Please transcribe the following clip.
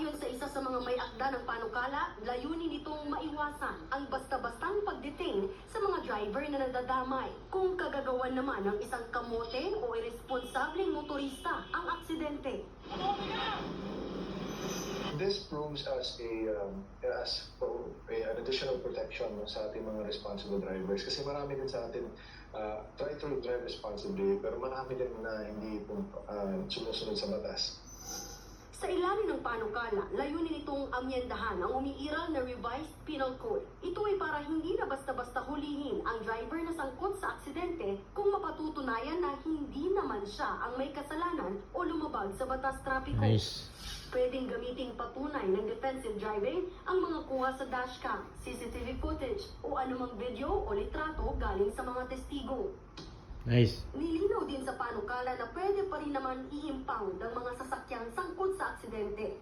Ayon sa isa sa mga may akda ng panukala, layunin nitong maiwasan ang basta-bastang pagdetain sa mga driver na nadadamay. Kung kagagawan naman ng isang kamote o irresponsableng motorista ang aksidente. This proves as an additional protection sa ating mga responsible drivers. Kasi marami din sa atin try to drive responsibly, pero marami din na hindi sumusunod sa batas. Sa ilalim ng panukala, layunin itong amyendahan ang umiiral na revised penal code. Ito ay para hindi na basta-basta hulihin ang driver na sangkot sa aksidente kung mapatutunayan na hindi naman siya ang may kasalanan o lumabag sa batas trapiko. Nice. Pwedeng gamiting patunay ng defensive driving ang mga kuha sa dashcam, CCTV footage o anumang video o litrato galing sa mga testigo. Nice. Nilinaw din sa panukala na pwede pa rin naman i-impound ang mga sasakyang sangkot sa aksidente.